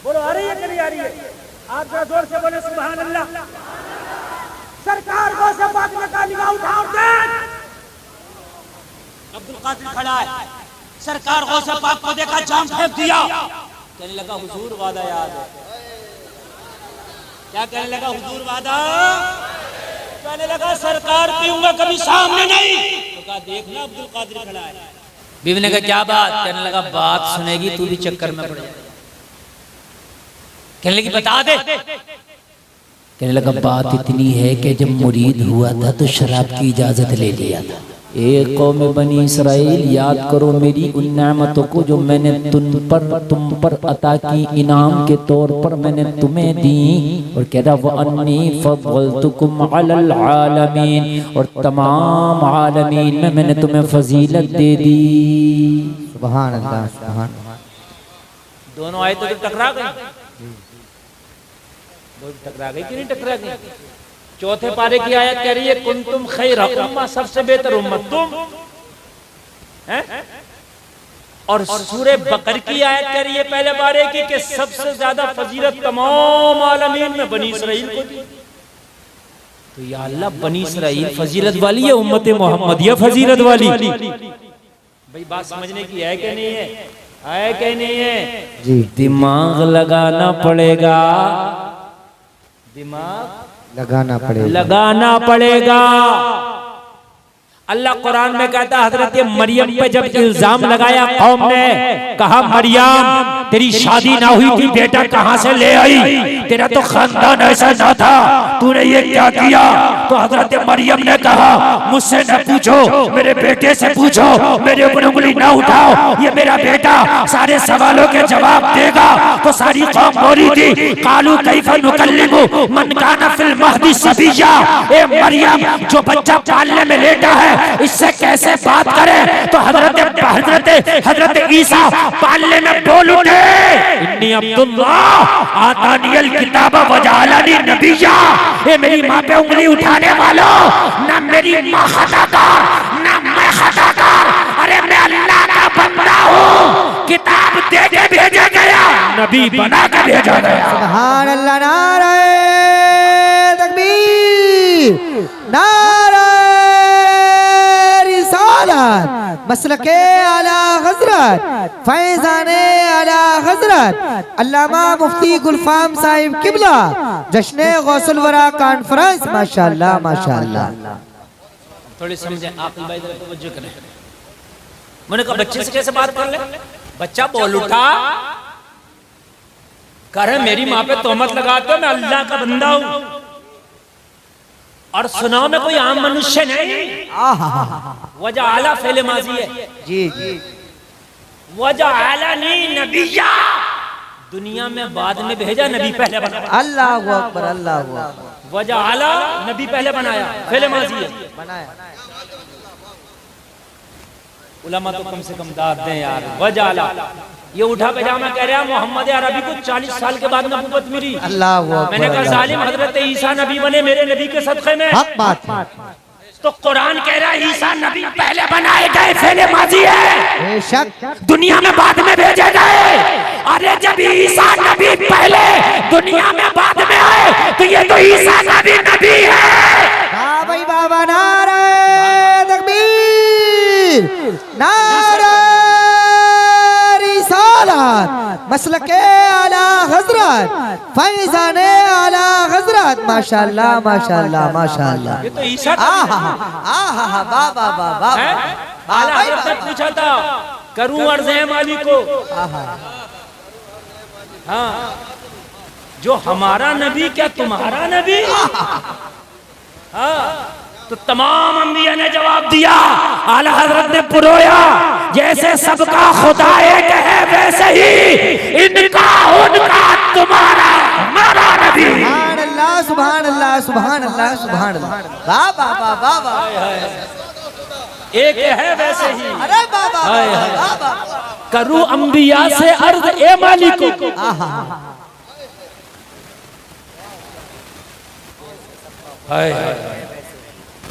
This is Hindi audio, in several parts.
बोलो आ रही है कि नहीं आ रही है? आप जरा जोर से बोले सुभान अल्लाह। सरकार को से बात में का निगाह उठाओ। अब्दुल कादिर खड़ा है, सरकार गौस पाक को देखा, जाम फेंक दिया, कहने लगा हुजूर वादा याद है। क्या कहने लगा? हुजूर वादा। कहने लगा सरकार पीऊंगा कभी सामने नहीं। तो कहा देखना अब्दुल कादिर खड़ा है। बीवी ने कहा क्या बात? कहने लगा बात सुनेगी तू भी चक्कर में पड़ जाएगा। कहने लगी बता दे। कहने लगा बात इतनी है कि जब मुरीद हुआ था तो शराब की इजाजत ले लिया था। ए कौम बनी इसराइल, याद करो मेरी उन नेमतों को जो मैंने तुम पर अता की, इनाम के तौर पर मैंने तुम्हें दी। और कह रहा वअन्नी फद्दलतुकुम अलल आलमीन, और तमाम आलमीन में मैंने तुम्हें फजीलत दे दी। सुभान अल्लाह, सुभान अल्लाह। दोनों आयतें तो टकरा गई, टकरा गई कि नहीं टकरा गई? चौथे पारे की आयत कह रही है कुंतुम खैरा उम्मा, सबसे बेहतर उम्मत तुम हैं। और सूरे बकर की आयत कह रही है पहले पारे की कि सबसे ज्यादा फजीलत तमाम आलमीन में बनी इसराइल को दी। तो या अल्लाह बनी इसराइल फजीलत वाली है, उम्मत मोहम्मदिया फजीलत वाली। भाई बात समझने की है कि नहीं है? है कि नहीं है? जी, दिमाग लगाना पड़ेगा, दिमाग लगाना पड़ेगा। अल्लाह कुरान में कहता है हजरत मरियम पे जब इल्जाम लगाया कौम ने, कहा मरियम तेरी शादी ना हुई थी, बेटा कहां से ले आई? तेरा तो खानदान ऐसा ना था, तूने ये क्या किया? तो हजरत मरियम ने कहा मुझसे न पूछो, मेरे बेटे से पूछो, मेरे ऊपर उंगली ना उठाओ, ये मेरा बेटा सारे सवालों के जवाब देगा। तो सारी कौम बोली थी कालू कैफा नुकल्लिमु मन काना फिल महदी सबिया। ए मरियम जो बच्चा पालने में लेटा है इससे कैसे बात करें? तो हजरत ईसा पालने में बोल उठे इन्नी अब्दुल्लाह आतानियल किताब वजालनी नबिया। ये मेरी माँ पे उंगली उठाने वालों, ना मेरी माँ खताकार ना मैं खताकार। अरे मैं अल्लाह का बंदा हूँ, किताब दे के भेजा गया, नबी बना के भेजा गया। सुभान अल्लाह। नारे तकबीर, नारे मसलके आला हजरत, फैजाने आला हजरत अल्लामा मुफ्ती गुलफाम साहिब किबला, जश्न गौसुल वरा कॉन्फ्रेंस। माशाअल्लाह माशाअल्लाह। थोड़ी समझे आकिल भाई, जरा तवज्जो करें। मैंने कहा बच्चे से कैसे बात कर ले? बच्चा बोल उठा, कह रहे मेरी माँ पे तोहमत लगाते हो, मैं अल्लाह का बंदा हूँ। और सुनाओ मैं कोई आम मनुष्य नहीं। वजह आला फेले माजी है। जी जी। वजह आला नहीं नबिया, दुनिया में बाद में भेजा, नबी पहले बनाया। अल्लाहु अकबर, अल्लाहु अकबर। वजह आला नबी पहले बनाया, फेले माजी है बनाया। उलमा तो कम से कम दाद दें यार। वजह आला ये उठा पजामा कह रहा मोहम्मद अरबी को 40 साल के बाद नबूवत मिली। मैंने कहा जालिम हजरत ईसा नबी बने मेरे नबी के सदक़े में। हक बात है। तो कुरान कह रहा है ईसा नबी पहले बनाए गए, फेले माजी है, बेशक दुनिया में बाद में भेजे गए। अरे जब ईसा नबी पहले दुनिया में बाद में आए तो ये तो ईसा नबी नबी है। हाँ भाई बाबा, नारे तकबीर, नारे मसलके आला हजरत, फैजाने आला हजरत। माशाअल्लाह माशाअल्लाह माशाअल्लाह। ये तो ईसा बाबा बाबा आला हजरत ने पूछा था करूं अर्ज़े माली को। हाँ, जो हमारा नबी क्या तुम्हारा नबी? हाँ, तो तमाम अंबिया ने जवाब दिया, आला हजरत ने पुरोया जैसे सबका खुदा एक है वैसे ही इनका उनका तुम्हारा हमारा नबी। सुभान अल्लाह सुभान अल्लाह सुभान अल्लाह सुभान अल्लाह। बाबा बाबा बाबा एक है वैसे ही। अरे बाबा बाबा करूं अंबिया से अर्ज ए मालिक को।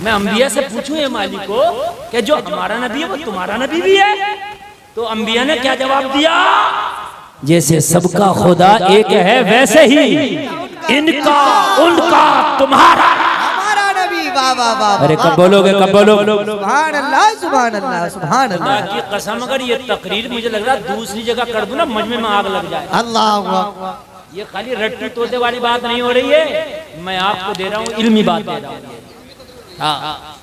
मैं अंबिया से पूछूं ये मालिक को कि जो हमारा नबी है वो तुम्हारा नबी भी है? तो अंबिया ने क्या जवाब दिया? जैसे सबका खुदा एक है वैसे ही इनका उनका तुम्हारा हमारा नबी। वाह वाह वाह। अरे कब बोलोगे, कब बोलोगे? सुभान अल्लाह सुभान अल्लाह सुभान खुदा अल्लाह। की कसम, अगर ये तकरीर मुझे लग रहा है दूसरी जगह कर दूं ना मजमे में आग लग जाए। अल्लाह अकबर। ये खाली रट्टी तोते वाली बात नहीं हो रही है, मैं आपको दे रहा हूँ इल्मी बात दे रहा हूँ। हाँ,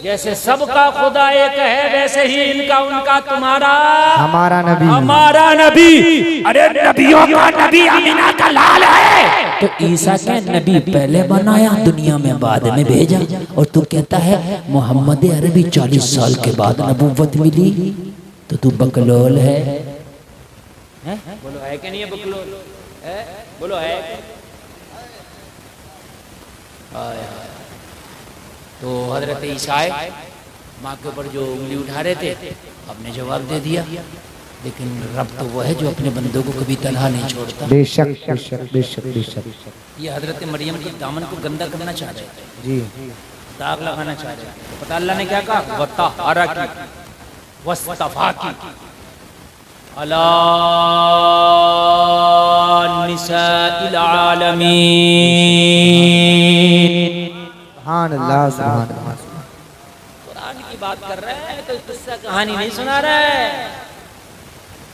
जैसे सबका खुदा एक है वैसे ही इनका उनका तुम्हारा हमारा नबी। हमारा नबी। अरे नबियों का नबी अमीना का लाल है, तो ईसा के नबी पहले बनाया, दुनिया में बाद में भेजा। और तू कहता है मोहम्मद अरबी 40 साल के बाद नबूवत मिली, तो तू बकलोल है? बोलो है कि नहीं है बकलोल? है? बोलो है? तो हजरत ईसा माँ के ऊपर जो उंगली उठा रहे थे, आपने जवाब दे दिया। लेकिन रब तो वो है जो अपने बंदों को कभी तनहा नहीं छोड़ता। बेशक बेशक बेशक बेशक। ये हजरत मरियम के दामन को गंदा करना चाह रहे थे जी, दाग लगाना चाह रहे थे। तो पता अल्लाह ने क्या कहा? वत्तहरा की वस्तफा की अला निसाइल आलमीन। सुभान अल्लाह सुभान अल्लाह। कुरान की बात कर रहे हैं तो किस्सा कहानी नहीं सुना रहे।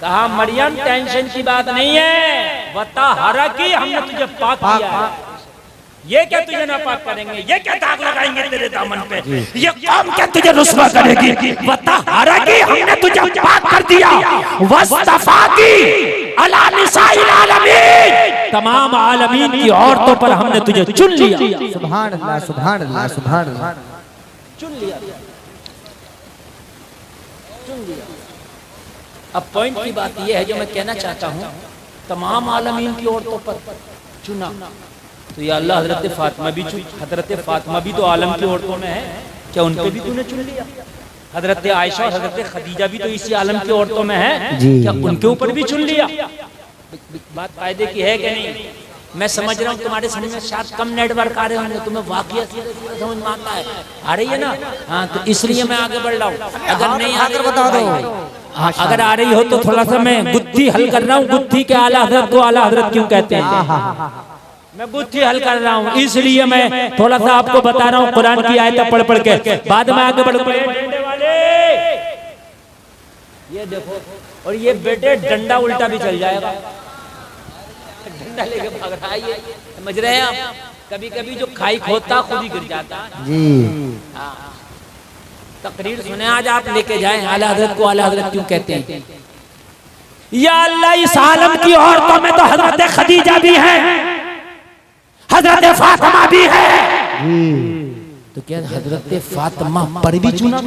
कहा मरियम टेंशन की बात नहीं है, वत्तहरा की हमने तुझे पाक किया है। ये क्या तुझे नापाक करेंगे? ये क्या दाग लगाएंगे तेरे दामन पे? ये कौम क्या तुझे रुस्वा करेगी? वत्तहरा की हमने तुझे पाक कर दिया, वस्तफा की अला निसाइल आलमीन, तमाम आलमीन की औरतों पर हमने तुझे चुन लिया। सुभान अल्लाह सुभान अल्लाह सुभान अल्लाह। चुन लिया, चुन लिया। अब पॉइंट की बात यह है जो मैं कहना चाहता हूँ, तमाम आलमीन की औरतों पर चुना। तो या अल्लाह हजरत फातिमा भी चुन, हजरत फातिमा भी तो आलम की औरतों में है, क्या उन पे भी तूने चुन लिया? हजरत आयशा और हजरत खदीजा भी तो इसी आलम की औरतों में है, क्या उनके ऊपर भी चुन लिया? बात फायदे की है कि नहीं? मैं समझ रहा हूँ तुम्हारे समझ में शायद कम नेटवर्क आ रहे होंगे, तुम्हें वाकई समझ में आता है, आ रही है ना? हाँ, तो इसलिए मैं आगे बढ़ रहा हूँ। अगर नहीं आगे बता दो, अगर आ रही हो तो थोड़ा सा मैं गुत्थी हल कर रहा हूँ। गुत्थी के आला हजरत को आला हजरत क्यों कहते हैं? मैं गुत्थी हल कर रहा हूँ, इसलिए मैं थोड़ा सा आपको बता रहा हूँ कुरान की आयत पढ़ पढ़ के, बाद में आगे बढ़ वाले ये देखो। और ये बेटे डंडा उल्टा भी चल जाएगा, डंडा लेके भाग रहा है, ये समझ रहे हैं आप? कभी कभी जो खाई खोता खुद ही गिर जाता जी। हाँ, तकरीर सुने आज आप लेके जाएं। आला हजरत को आला हजरत क्यों कहते हैं? या अल्लाह, इस आलम की औरतों में तो हजरत खदीजा भी है, हजरत फातिमा भी है तो क्या हजरत फातिमा पर भी चुना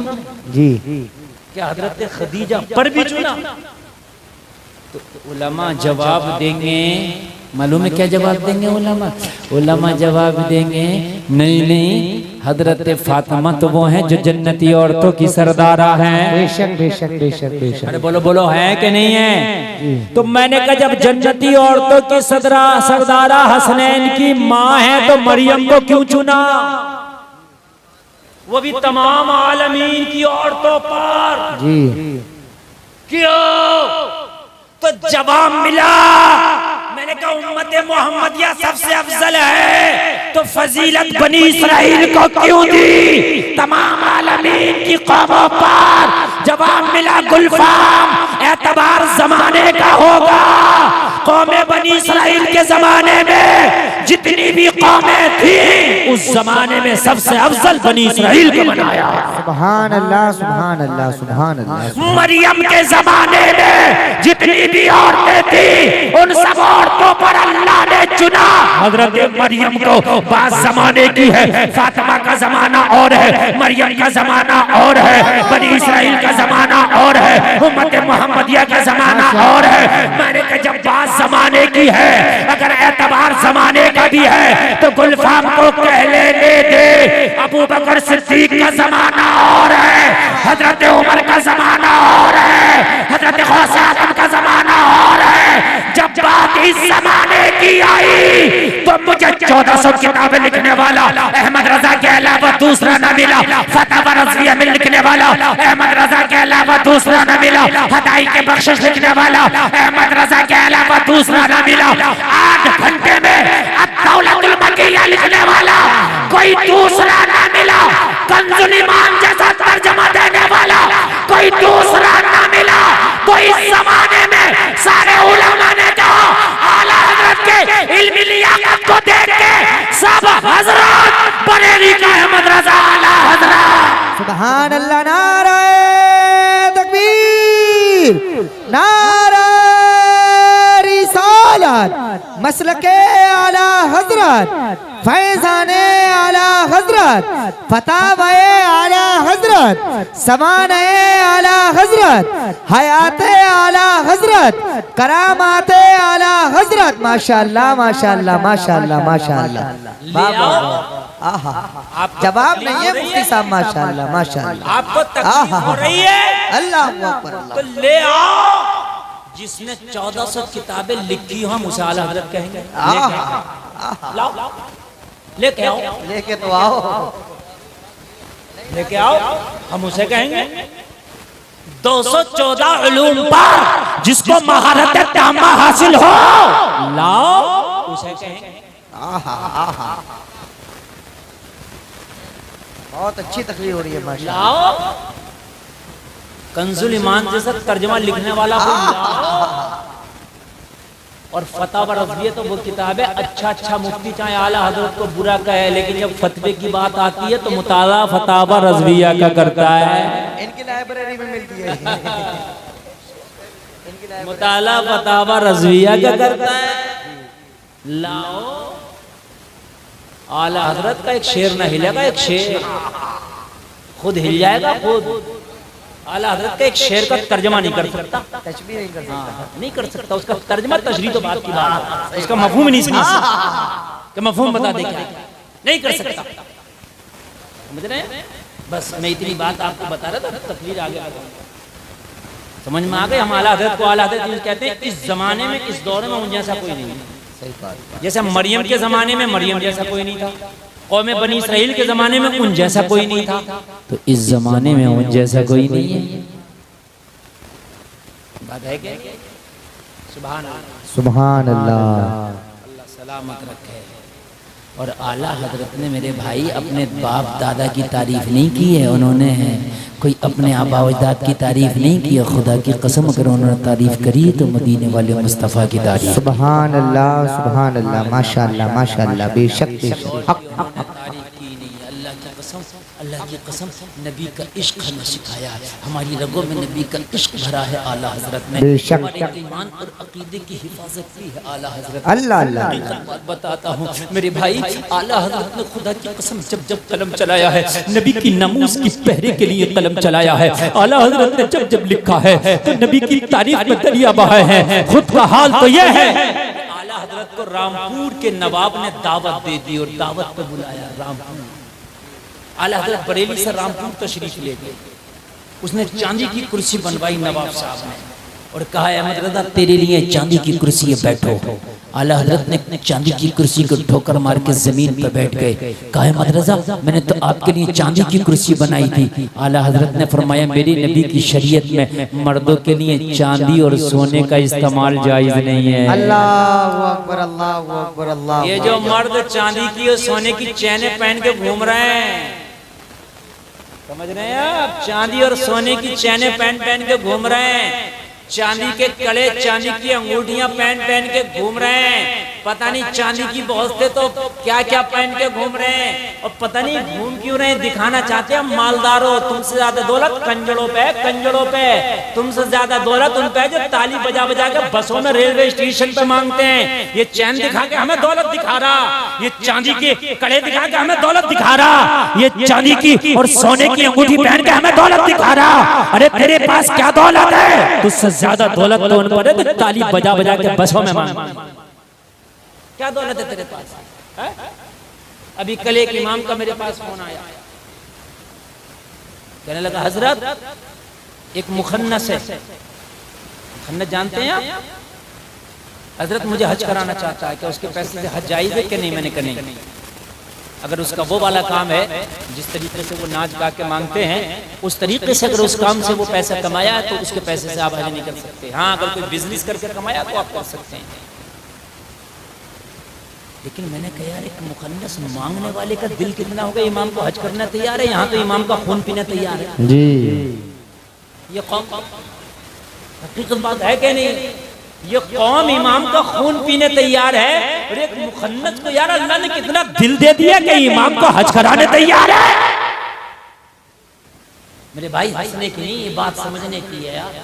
जी? क्या हजरत खदीजा पर भी चुना? तो उलमा जवाब देंगे, मालूम है क्या जवाब देंगे उलमा? उलमा जवाब देंगे नहीं नहीं, हजरत फातिमा तो वो हैं जो जन्नती औरतों की सरदारा हैं। बेशक बेशक बेशक बेशक। अरे बोलो बोलो, है कि नहीं है? तो मैंने कहा जब जन्नती औरतों की सरदारा हसनैन की माँ है तो मरियम को क्यों चुना? वो भी तमाम आलमीन की औरतों पर जी। क्यों? तो जवाब मिला, मैंने कहा उम्मत मोहम्मदिया सबसे अफजल है, तो फजीलत बनी इसराइल को क्यों दी? तमाम आलमीन की कौमों पर जवाब मिला, गुलफाम एतबार जमाने का होगा। कौमें बनी इसराइल के जमाने में जितनी भी कौमें थी, उस जमाने में सबसे अफजल बनी इसराइल को बनाया। सुभान अल्लाह सुभान अल्लाह सुभान अल्लाह। मरियम के जमाने में जितनी भी औरतें थी, उन सब औरतों पर अल्लाह ने चुना। हजरत मरियम को बात जमाने की है, फातिमा का जमाना और है, मरियम का जमाना और है, बनी इसराइल का जमाना और है, उम्मत मोहम्मदिया का जमाना और है। मैंने कहा जब बात जमाने की है, अगर एतबार जमाने का भी है तो गुलफाम को कह लेने दे, अबू बकर सिद्दीक का जमाना और है, हजरत उमर का जमाना और है, हजरत गौस आजम का जमाना और है। जब बात इस जमाने की आई तो मुझे 1400 किताबें लिखने वाला अहमद रजा के अलावा दूसरा न मिला। फतवा रज़विया में लिखने वाला अहमद रजा के अलावा दूसरा न मिला। हदाई के बख्शिश लिखने वाला अहमद रजा के अलावा दूसरा न मिला। 8 घंटे में अद-दौलतुल मकिया लिखने वाला कोई दूसरा न मिला। कंजुल ईमान जैसा तर्जुमा देने वाला कोई दूसरा न मिला। तो इस जमाने में सारे उलमा ने कहा आला हजरत के इल्मी लियाकत को देख के सब हजरत बरेली का अहमद रजा आला हजरत। सुभान अल्लाह, नारा तकबीर, नारा रिसालत, मसलके आला हजरत, फैजाने आला हजरत, फतावाए आला हजरत, समाने आला हजरत, हयाते आला हजरत, करामाते आला हजरत। माशाअल्लाह माशाअल्लाह माशाअल्लाह माशाअल्लाह। आप जवाब नहीं है मुफ्ती साहब, माशाअल्लाह माशाअल्लाह। आपको तकलीफ हो रही है, अल्लाह अकबर, तो ले आओ जिसने 1400 किताबें लिखी हो, हम उसे आला हजरत कहेंगे। लाओ लेके आओ, लेके तो आओ, लेके आओ, हम उसे कहेंगे। 214 उलूम पर जिसको महारत तामा हासिल हो, लाओ उसे कहेंगे। बहुत अच्छी तकलीफ हो रही है माशाअल्लाह। लाओ कंजुल ईमान जैसा तर्जुमा लिखने वाला को लाओ। और फतवा रज़विया तो वो किताब है, अच्छा मुफ्ती चाहे आला हजरत को बुरा कहे, लेकिन जब फतवे की बात आती है तो मुताला फतवा रज़विया का करता है। इनकी लाइब्रेरी में मिलती है, मुताला फतवा रज़विया का करता है। लाओ आला हजरत का एक शेर न हिलेगा, एक शेर खुद हिल जाएगा खुद। आला हजरत का एक शेर का तर्जमा नहीं कर सकता, तशबीह नहीं कर सकता, नहीं कर सकता। उसका तर्जमा तशरीह तो बात की बात है, उसका मफहूम नहीं समझ सकता। क्या मफहूम बता दे, क्या नहीं कर सकता, समझ रहे हैं? बस मैं इतनी बात आपको बता रहा था, तकरीर आगे समझ में आ गई। हम आला हजरत को आला हजरत कहते हैं। इस जमाने में, इस दौर में उन जैसा कोई नहीं है। सही बात। जैसे मरियम के जमाने में मरियम जैसा कोई नहीं था, कौम बनी इसराइल के जमाने में उन जैसा कोई नहीं था, तो इस जमाने में उन जैसा कोई नहीं है। बात है क्या? सुभान अल्लाह, सुभान अल्लाह, अल्लाह सलामत रखे। और आला हजरत ने मेरे भाई अपने बाप दादा की तारीफ नहीं की है, उन्होंने कोई अपने आबा अजदाद की तारीफ नहीं की है। खुदा की कसम अगर उन्होंने तारीफ करी तो मदीने वाले मुस्तफ़ा की तारीफ। सुभान अल्लाह माशाअल्लाह माशाअल्लाह, बेशक अल्लाह की कसम नबी का इश्क हमें सिखाया है, हमारी रगों में नबी का इश्क भरा है आला हजरत ने। हमारे ईमान और अकीदे की हिफाजत की है आला हजरत। अल्लाह अल्लाह बात बताता हूँ मेरे भाई, आला हजरत ने खुदा की कसम जब जब कलम चलाया है, नबी की नमूस की पहरे के लिए कलम चलाया है। आला हजरत ने जब जब लिखा है तो नबी की तारीफ में दरिया बहाए हैं। खुद का हाल तो यह है, आला हजरत को रामपुर के नवाब ने दावत दे दी और दावत पे बुलाया रामपुर। आला हजरत बरेली से रामपुर तशरीफ ले गए। उसने चांदी की कुर्सी बनवाई नवाब साहब ने और कहा अहमद रजा तेरे लिए चांदी की कुर्सी है, बैठो। आला हजरत ने चांदी की कुर्सी को ठोकर मार के जमीन पर बैठ गए। कहा अहमद रजा मैंने तो आपके लिए चांदी की कुर्सी बनाई थी। आला हजरत ने फरमाया मेरी नबी की शरीयत में मर्दों के लिए चांदी और सोने का इस्तेमाल जायज नहीं है। अल्लाहु अकबर अल्लाहु अकबर अल्लाह। ये जो मर्द चांदी की और सोने की चैनें पहन के घूम रहे हैं, समझ रहे हैं आप? चांदी और सोने की चैनें पहन के घूम रहे हैं, चांदी के कड़े, चांदी की अंगूठियां पहन के घूम रहे हैं। पता नहीं चांदी की बहुत से तो क्या क्या पहन के घूम रहे हैं, और पता नहीं घूम क्यों रहे हैं। दिखाना चाहते हैं मालदार हो, तुमसे ज्यादा दौलत कंजड़ों पे, तुमसे ज्यादा दौलत उन पे जो ताली बजा बजा के बसों में रेलवे स्टेशन पे मांगते हैं। ये चैन दिखा के हमें दौलत दिखा रहा, ये चांदी के कड़े दिखा के हमें दौलत दिखा रहा, ये चांदी की और सोने की अंगूठी पहन के हमें दौलत दिखा रहा। अरे तेरे पास क्या दौलत है? तुझसे ज्यादा दौलत तो उन पर है, ताली बजा बजा के बसों में मांग। क्या दौलत है तेरे पास? है? अभी कल एक इमाम का मेरे पास फोन आया, कहने लगा हजरत एक मुखन्नस है। मुखन्नस जानते हैं आप? हजरत मुझे हज कराना चाहता है, क्या उसके पैसे से हज जायज़ है कि नहीं? मैंने कहा नहीं। अगर उसका वो वाला काम है जिस तरीके से वो नाच गा के मांगते हैं, उस तरीके से अगर उस काम से वो पैसा कमाया है तो उसके पैसे से आप हज नहीं कर सकते। हाँ, अगर कोई बिजनेस करके कमाया तो आप कर सकते हैं। लेकिन मैंने कहा यार, एक मुखन्नस मांगने वाले का दिल कितना होगा, इमाम को हज करना तैयार है, यहाँ तो इमाम का खून पीना तैयार है जी। ये कौम हकीकत बात है कि नहीं? ये कौम इमाम का खून पीने तैयार है, और एक मुखन्नस को यार अल्लाह ने कितना दिल दे दिया कि इमाम को हज कराने तैयार है। मेरे भाई, हंसने की नहीं, ये बात समझने की है यार।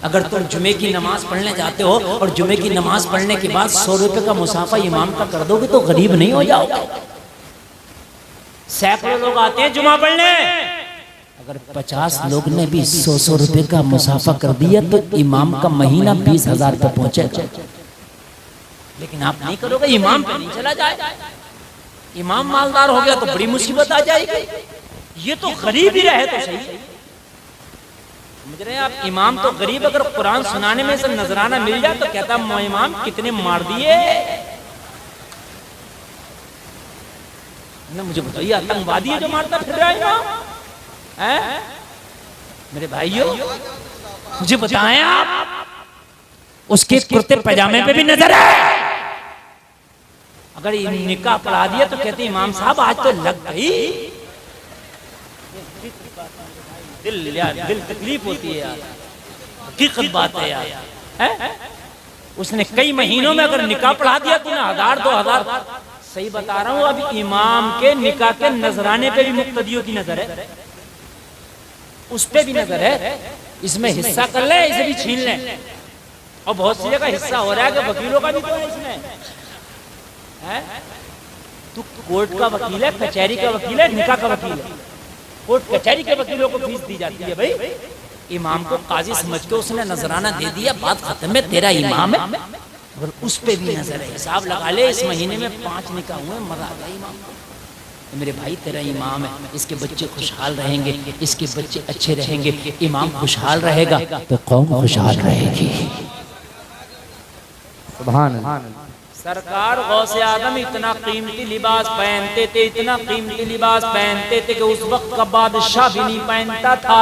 अगर तुम जुमे की नमाज पढ़ने जाते हो और जुमे की नमाज पढ़ने के बाद 100 रुपए का मुसाफा इमाम का कर दोगे तो गरीब नहीं हो जाओगे। सैकड़ों लोग आते हैं जुमा पढ़ने, अगर 50 लोग ने भी 100 रुपए का मुसाफा कर दिया तो इमाम का महीना 20,000 पे पहुंचेगा। लेकिन आप नहीं करोगे, इमाम पे नहीं चला जाएगा। इमाम मालदार हो गया तो बड़ी मुसीबत आ जाएगी। ये तो गरीब ही रहे तो सही, समझ रहे हैं आप? इमाम तो गरीब, अगर कुरान सुनाने में से नजराना मिल जाए तो कहता इमाम कितने मार दिए ना। मुझे बताइए, आतंकवादी है जो मारता फिर रहा है इमाम? मेरे भाइयों, मुझे बताएं आप, उसके कुर्ते पैजामे पे भी नजर है। अगर निकाह पढ़ा दिया तो कहते इमाम साहब आज तो लग गई। दिल यार, दिल तकलीफ होती है यार, हकीकत बात है यार। है? उसने कई महीनों में अगर निकाह पढ़ा दिया तो ना 1000 2000, सही बता रहा हूँ। अभी इमाम के निकाह के नजराने पे भी मुक्तदियों की नजर है, उस पे भी नजर है। इसमें हिस्सा कर ले, इसे भी छीन ले। और बहुत सी जगह हिस्सा हो रहा है कि वकीलों का भी तो है इसमें। है? तू कोर्ट का वकील है, कचहरी का वकील है, निकाह का वकील है। कोर्ट कचहरी के वकीलों को फीस दी जाती है भाई। इमाम को काजी समझ के उसने नजराना दे दिया, बात खत्म है, तेरा इमाम है। अगर उस पे भी नजर है, हिसाब लगा ले, इस महीने में 5 निकाह हुए, मजा आ गया इमाम को। मेरे भाई, तेरा इमाम है, इसके बच्चे खुशहाल रहेंगे, इसके बच्चे अच्छे रहेंगे, इमाम खुशहाल रहेगा तो कौम खुशहाल रहेगी। सुभान अल्लाह। सरकार गौसे आदम इतना कीमती लिबास पहनते थे, इतना कीमती लिबास पहनते थे कि उस वक्त का बादशाह भी नहीं पहनता था।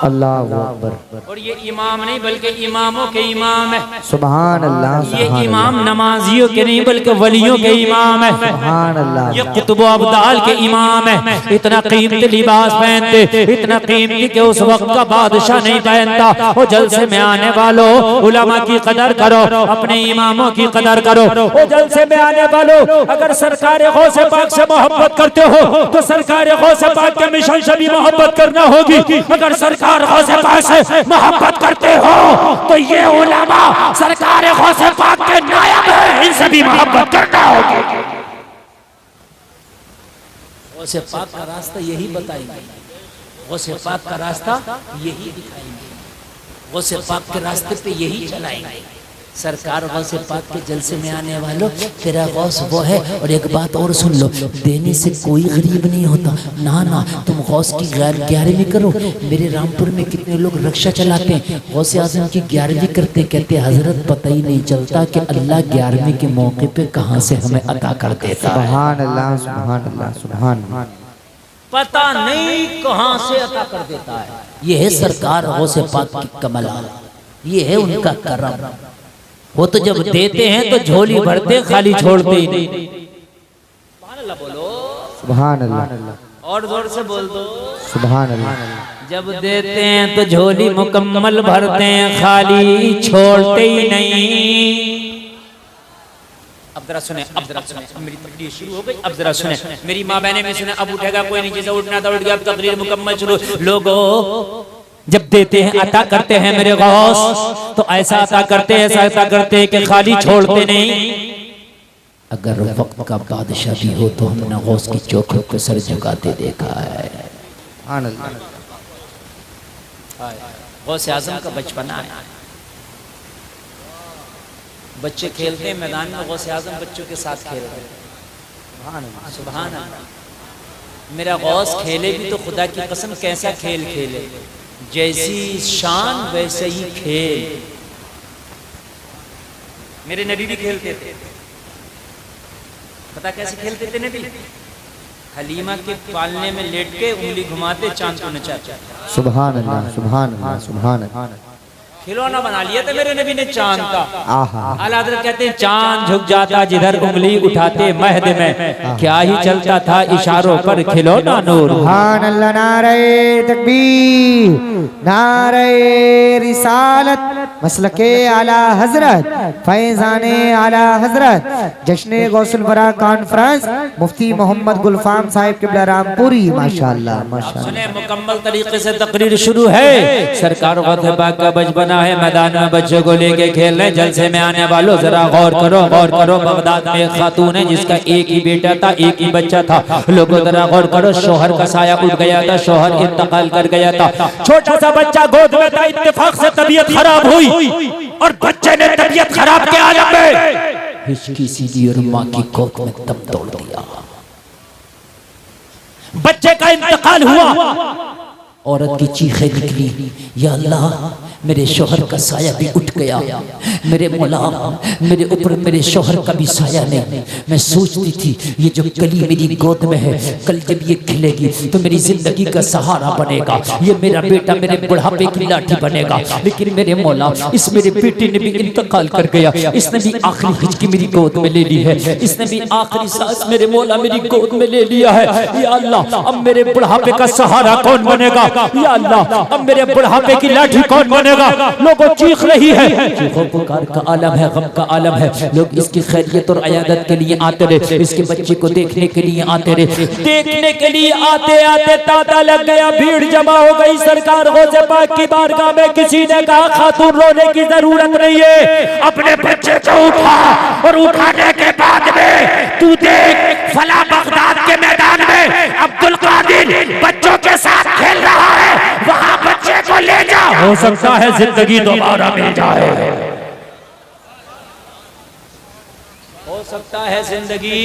अल्लाह अकबर। और ये इमाम नहीं बल्कि इमामों के इमाम है। सुभान अल्लाह। ये इमाम नमाजियों के नहीं बल्कि वलियों के इमाम है। सुभान अल्लाह। ये कुतुब अब्दाल के इमाम है। इतना कीमती लिबास पहनते, इतना कीमती कि उस वक्त का बादशाह नहीं पहनता। वो जलसे में आने वालों, उलमा की कदर करो, अपने इमामों की कदर करो। जलसे में आने वालों, अगर सरकार गौसे पाक से मोहब्बत करते हो तो सरकार गौसे पाक के मिशन से भी मोहब्बत करना होगी। अगर सरकार गौसे पाक से मोहब्बत करते हो तो ये उलमा सरकार गौसे पाक के नायब हैं, इनसे भी मोहब्बत करना होगी। गौसे पाक का रास्ता यही बताएंगे, गौसे पाक का रास्ता यही दिखाएंगे, गौसे पाक के रास्ते पे यही चलाएंगे। सरकार गौसे पाक के जलसे में आने वालों, तेरा गौस वो है। और एक बात और सुन लो, देने से कोई गरीब नहीं होता। ना ना, तुम गौस की 11वीं करो। मेरे रामपुर में कितने लोग रक्षा चलाते हैं, गौसे आजम की 11वीं करते, कहते हजरत पता ही नहीं चलता कि अल्लाह 11वीं के मौके पे कहाँ से हमें अता कर देता है। सुभान अल्लाह, सुभान अल्लाह, सुभान। पता नहीं कहाँ से अता कर देता है। ये है सरकार गौसे पाक की कमाल, ये है उनका करम। वो तो जब देते हैं तो झोली भरते, खाली छोड़ते ही नहीं। सुभान अल्लाह बोलो, सुभान अल्लाह। और जोर से बोल दो, सुभान अल्लाह। जब देते हैं तो झोली मुकम्मल भरते हैं, खाली छोड़ते ही नहीं। अब जरा सुने, अब जरा सुने, मेरी तकरीर शुरू हो गई, अब जरा सुने। मेरी माँ बहने में सुने, अब उठेगा कोई नहीं, जैसे उठना था उठ गया, अब तकरीर मुकम्मल शुरू। लोगों, जब देते हैं अता करते हैं मेरे गौस, तो ऐसा अता करते हैं, ऐसा अता करते हैं कि खाली छोड़ते नहीं। अगर वक्त का बादशाह भी हो तो हमने गौस की चौखट पे सर झुकाते देखा है। गौस आजम का बचपना है, बच्चे खेलते हैं मैदान में, गौस आजम बच्चों के साथ खेल रहे हैं। सुभान अल्लाह। मेरा गौस खेले भी तो खुदा की कसम कैसा खेल खेले, जैसी शान वैसे ही खेल। मेरे नबी भी खेलते थे। पता कैसे खेलते थे नबी? हलीमा के पालने में लेट के उंगली घुमाते, चांद को नचाते। सुभान अल्लाह, सुभान अल्लाह, सुभान अल्लाह। खिलौना बना लिया था मेरे नबी ने चांद का। आहा। आला हज़रत कहते हैं चांद झुक जाता जिधर उंगली उठाते महद में, क्या ही चलता था इशारों पर खिलौना नूर। सुभान अल्लाह। नारे तकबीर, नारे रिसालत, मसलके आला हजरत, फैजाने आला हजरत, जश्न गौसुल बरा कॉन्फ्रेंस, मुफ्ती मोहम्मद गुलफाम साहिब क़िबला रामपुरी। माशाअल्लाह, माशाअल्लाह। सुने, मुकम्मल तरीके से तकरीर शुरू है। सरकार गौसे पाक का बचपना है, मैदान में बच्चों को लेके खेल रहे। जलसे में आने वालों जरा गौर करो, गौर करो। बगदाद में एक खातून है जिसका एक ही बेटा था, एक ही बच्चा था। लोगों जरा गौर करो, शोहर का साया उठ गया था, शोहर इंतकाल कर गया था। छोटा सा बच्चा गोद में था, इत्तेफाक से तबीयत खराब हुई और बच्चे ने तबीयत खराब के आलम में हिचकी सीधी और माँ की गोद में दम तोड़ दिया। बच्चे का इंतकाल हुआ, औरत की चीखें निकली, या अल्लाह मेरे शोहर का साया भी उठ गया, मेरे मौला मेरे ऊपर मेरे शोहर का भी साया नहीं। मैं सोचती थी ये जो कली मेरी गोद में है, कल जब ये खिलेगी तो मेरी जिंदगी का सहारा बनेगा, ये मेरा बेटा मेरे बुढ़ापे की लाठी बनेगा। लेकिन मेरे मौला इस मेरे बेटे ने भी इंतकाल कर गया, इसने भी आखिरी हिचकी मेरी गोद में ले ली है, इसने भी आखिरी सांस मेरे मौला मेरी गोद में ले लिया है। या अल्लाह अब मेरे बुढ़ापे का सहारा कौन बनेगा? या अल्लाह अब मेरे बुढ़ापे की लाठी कौन बनेगा? लोगों चीख रही है, चीखों पुकार का आलम है, गम का आलम है। लोग इसकी खैरियत और अयादत के लिए आते रहे, इसके बच्चे को देखने के लिए आते रहे। देखने के लिए आते आते तांता लग गया, भीड़ जमा हो गई। सरकार गौसे पाक की बारगाह में किसी ने कहा खातून रोने की जरूरत नहीं है, अपने बच्चे को उठा और उठाने के बाद में तू देख फला बगदाद के मैदान में अब्दुल कादिर बच्चों के साथ खेल रहा है, वहां बच्चे को ले जा, हो सकता है जिंदगी दोबारा मिल जाए, हो सकता है जिंदगी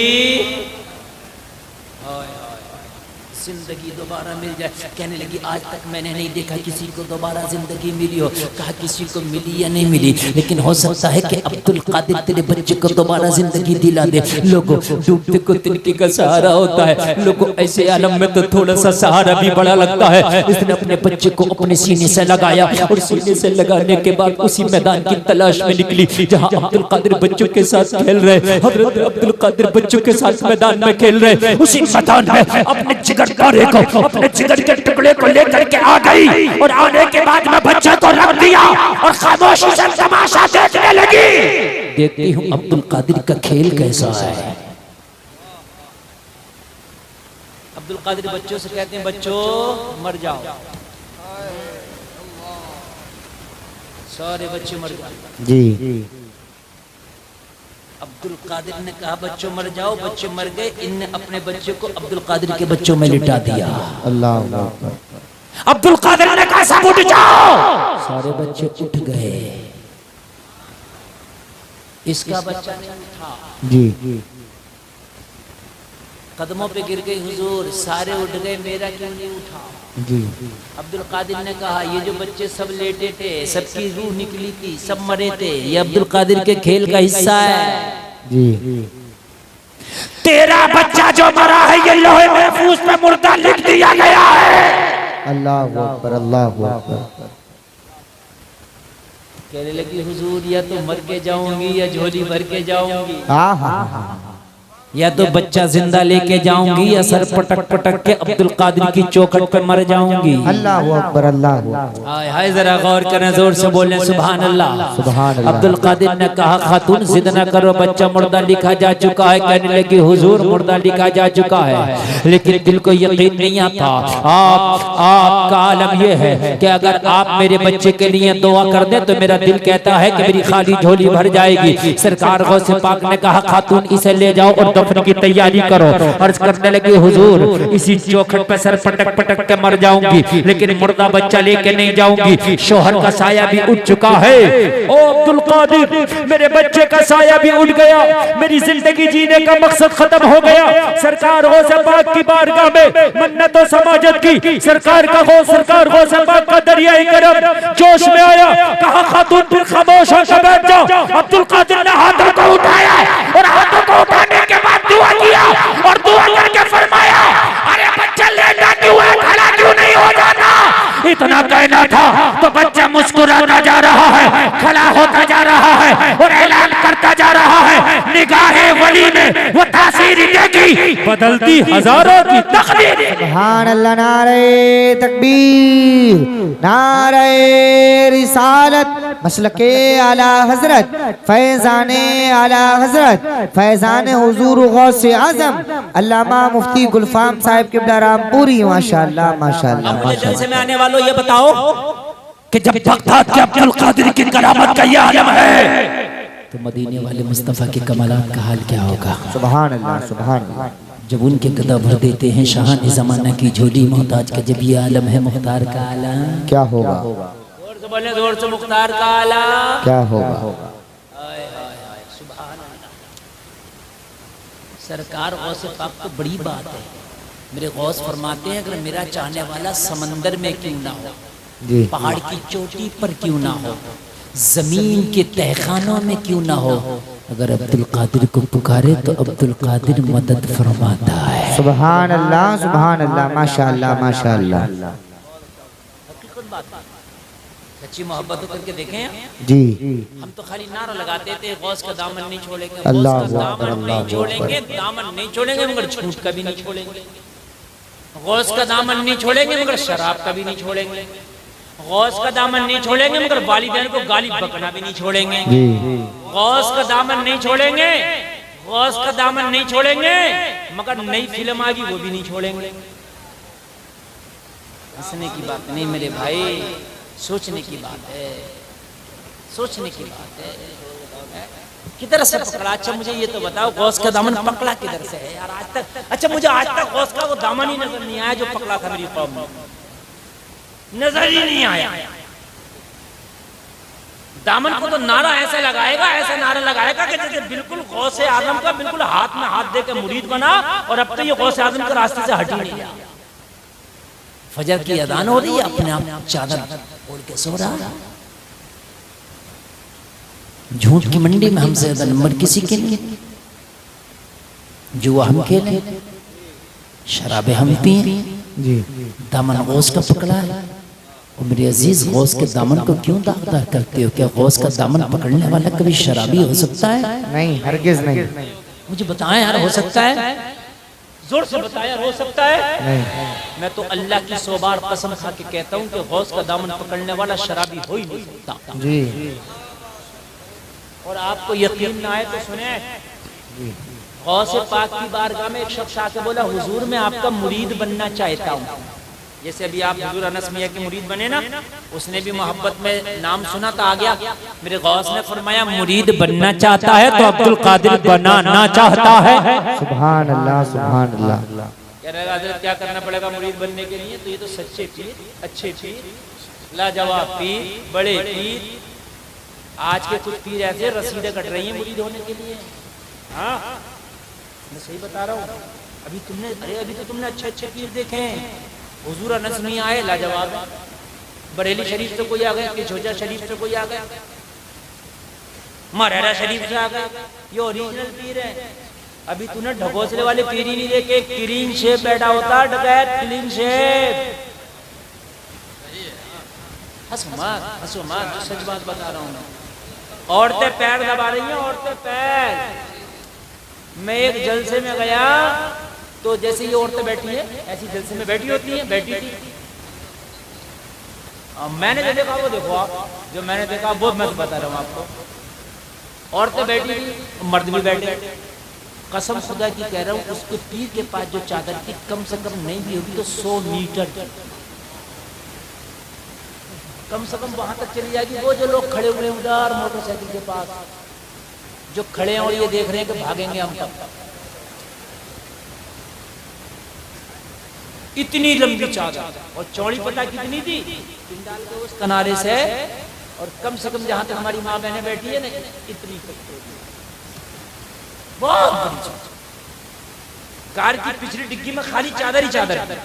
दोबारा मिल जाए। कहने लगी आज तक मैंने नहीं देखा किसी को दोबारा जिंदगी मिली हो। कहा किसी को मिली या नहीं मिली, लेकिन हो सकता है कि अब्दुल कादिर तेरे बच्चे को दोबारा जिंदगी दिला दे। लोगों डूबते को तिनके का सहारा होता है, लोगों ऐसे आलम में तो थोड़ा सा सहारा भी बड़ा लगता है। इसने अपने बच्चे को अपने सीने से लगाया और सीने से लगाने के बाद उसी मैदान की तलाश में निकली जहाँ अब्दुल कादिर बच्चों के साथ खेल रहे। हजरत अब्दुल कादिर बच्चों के साथ मैदान में खेल रहे। उसी मैदान में अपने जिगर को, अपने जिगर के टुकड़े को लेकर के आ गई और आने के बाद में बच्चे को रख दिया और खामोशी से तमाशा देखने लगी। देखती हूँ अब्दुल कादिर का खेल कैसा है। अब्दुल कादिर बच्चों से कहते हैं बच्चों मर जाओ, सारे बच्चे मर जाओ जी। अब्दुल कादिर ने कहा बच्चों मर जाओ, बच्चे मर गए। इनने अपने बच्चे को अब्दुल कादिर के बच्चों में लिटा दिया। अल्लाह। अब्दुल कादिर ने कहा सब उठ जाओ, सारे बच्चे उठ गए, इसका बच्चा नहीं उठा जी। कदमों पे गिर गई हुजूर, सारे उठ गए, मेरा क्यों नहीं उठा जी। अब्दुल कादिर ने कहा ये जो बच्चे सब लेटे थे, सबकी रूह निकली थी, सब मरे थे, ये अब्दुल कादिर के खेल का हिस्सा है जी। तेरा बच्चा जो मरा है ये लोहे महफूज पे मुर्दा लिख दिया गया है। अल्लाह अकबर, अल्लाह अकबर। कहने लगी हुजूर या तो मर के जाऊंगी या झोली भर के जाऊंगी, या तो बच्चा जिंदा लेके जाऊंगी या सर पटक पटक के अब्दुल कादिर की चौखट पे मर जाऊंगी। अल्लाह अकबर, अल्लाह अकबर। हाय हाय जरा गौर करें, जोर से बोलें सुभान अल्लाह, सुभान अल्लाह। अब्दुल कादिर ने कहा खातून जिद न करो, बच्चा मुर्दा लिखा जा चुका है। कहने लगी हुजूर मुर्दा लिखा जा चुका है, लेकिन दिल को यकीन नहीं आता। आपका आलम यह है कि अगर आप मेरे बच्चे के लिए दुआ कर दे तो मेरा दिल कहता है कि मेरी खाली झोली भर जाएगी। सरकार गौसे पाक ने कहा खातून इसे ले जाओ और दफन की तैयारी करो। अर्ज करने लगी हुजूर इसी चौखट पे सर पटक पटक के मर जाऊंगी, लेकिन मुर्दा बच्चा लेके नहीं जाऊंगी। शोहर का साया भी उठ चुका है। ओ अब्दुल कादिर, मेरे बच्चे का साया भी उठ गया, मेरी जिंदगी जीने का मकसद खत्म हो गया। सरकार गौसे पाक की बारगाह में मन्नतों समाजत की, सरकार गौसे पाक का दरियाई करम जोश में आया। कहा खातून फिर खामोश होकर बैठ जाओ। अब्दुल कादिर ने हाथों को उठाया और हाथों को उठाने के बाद दुआ किया और दुआ करके फरमाया, अरे बच्चा लेटा क्यों है, खड़ा क्यों नहीं हो जाता। इतना कहना था तो बच्चा मुस्कुराता जा रहा है, खड़ा होता जा रहा है और ऐलान करता जा रहा है, निगाहे वली में वो तासीर देगी बदलती हजारों की तकदीर। सुभान अल्लाह, नारे तकबीर, नारे रिसालत, मसलके आला हजरत, फैजाने आला हजरत, फैजाने हुजूर गौसे आजम अल्लामा मुफ्ती गुलफाम साहिब किबला रामपुरी। माशाअल्लाह माशाअल्लाह। मुझे जलसे में आने वालों ये बताओ कि जब बगदाद के अब्दुल कादिर की करामत का ये आलम है, तो मदीने वाले मुस्तफा के कमालात का हाल क्या होगा। सुभान अल्लाह सुभान अल्लाह। जब उनके गदा भर देते हैं शाहान जमाना की झोली मोहताज का, जब ये आलम है मुख्तार का आलम क्या होगा। जोर से बोले, जोर से, मुख्तार का आलम क्या होगा। सरकार गौसे पाक तो बड़ी बात है। मेरे गौस फरमाते हैं, अगर मेरा चाहने वाला समंदर में क्यों ना हो, पहाड़ की चोटी पर क्यों ना हो, जमीन के तहखानों में क्यों ना हो, अगर अब्दुल कादिर को पुकारे तो अब्दुल कादिर मदद फरमाता है। सुभान अल्लाह सुभान अल्लाह, माशाअल्लाह माशाअल्लाह। सच्ची मोहब्बत करके देखें जी। हम तो खाली नारा लगाते थे, गौस का दामन नहीं छोड़ेंगे, अल्लाह गौस का दामन नहीं छोड़ेंगे, दामन नहीं छोड़ेंगे मगर झूठ का भी नहीं छोड़ेंगे, गौस का दामन नहीं छोड़ेंगे मगर शराब का भी नहीं छोड़ेंगे, गौस का दामन नहीं छोड़ेंगे मगर वालिदैन को गाली बकना भी नहीं छोड़ेंगे, गौस का दामन नहीं छोड़ेंगे, गौस का दामन नहीं छोड़ेंगे मगर नई फिल्म आ गई वो भी नहीं छोड़ेंगे। हंसने की बात नहीं मेरे भाई, सोचने की बात है, सोचने की बात है। किधर से पकड़ा? अच्छा मुझे ये तो बताओ, गौस का दामन पकड़ा किधर से है यार आज तक? अच्छा मुझे आज तक गौस का वो दामन ही नजर नहीं आया जो पकड़ा था मेरी कौम में, नजर ही नहीं आया। दामन को तो नारा ऐसे लगाएगा, ऐसे नारा लगाएगा कि जैसे बिल्कुल गौसे आजम का बिल्कुल हाथ में हाथ दे के मुरीद बना और अब तो ये गौसे आजम के रास्ते से हट ही नहीं रहा। फजर की अजान हो रही है, अपने आप चादर ओढ़ के सो रहा। झूठ की मंडी में हमसे ज्यादा नंबर किसी के नहीं, जुआ हम खेले, शराबे हम पिए, दामन गौस का पकड़ा है। और मेरे अजीज, गौस के दामन को क्यों दागदार करते हो? क्या गौस का दामन पकड़ने वाला कभी शराबी हो सकता है? नहीं, हरगिज नहीं। मुझे बताएं यार, हो सकता है? जोर से बताया, हो सकता है? नहीं। मैं तो अल्लाह की 100 बार कसम खा के कहता हूँ कि गौस का दामन पकड़ने वाला शराबी हो ही नहीं सकता जी। और आपको यकीन ना आए तो सुने, गौसे पाक की बारगाह में एक शख्स आके बोला, हुजूर मैं आपका मुरीद बनना चाहता हूँ। जैसे अभी आप हुजूर अनस मियां के मुरीद बने ना, उसने भी मोहब्बत में नाम सुना था, आ गया। मेरे गौस ने फरमाया, मुरीद बनना चाहता है तो अब्दुल कादिर बनाना चाहता है। सुभान अल्लाह सुभान अल्लाह। कह रहा हजरत क्या करना पड़ेगा मुरीद बनने के लिए? तो ये तो सच्चे पीर, अच्छे पीर, लाजवाब पीर, बड़े पीर। आज के कुछ पीर ऐसे रसीदें कट रही हैं मुरीद होने के लिए। हाँ मैं सही बता रहा हूँ। अभी तो तुमने अच्छे अच्छे पीर देखे हैं। हुजूर अनस नहीं आए, लाजवाब है। बरेली शरीफ से कोई आ गया, किशोजा शरीफ से कोई आ गया, मरहरा शरीफ से आ गया, ये ओरिजिनल पीर है। अभी तूने ढकोसले वाले पीर ही नहीं देखे, क्लीन शेप बैठा होता, डकैत क्लीन शेप। हंसो मत, जो सच बात बता रहा हूँ। औरतें पैर दबा रही हैं, औरतें पैर। मैं एक जलसे में गया तो जैसे ये औरतें बैठी है, ऐसी जलसे में बैठी होती हैं, बैठी थी। मैंने जो देखा वो देखो आप, जो मैंने देखा वो मैं बता रहा हूँ आपको। औरतें बैठी थी, मर्द भी बैठे। कसम खुदा की कह रहा हूँ, उसके पीर के पास जो चादर थी कम से कम नहीं भी होगी तो 100 मीटर की, कम से कम वहां तक चली जाएगी। वो जो लोग खड़े हुए उधर मोटरसाइकिल के पास, जो खड़े हैं और ये देख रहे हैं कि भागेंगे हम कब, इतनी लंबी चादर और चौड़ी पता कितनी थी, पिंडाल के उस किनारे से और कम से कम जहां तक हमारी माँ बहनें बैठी है ना, इतनी बहुत बड़ी चादर। कार की पिछली डिग्गी में खाली चादर ही चादर है।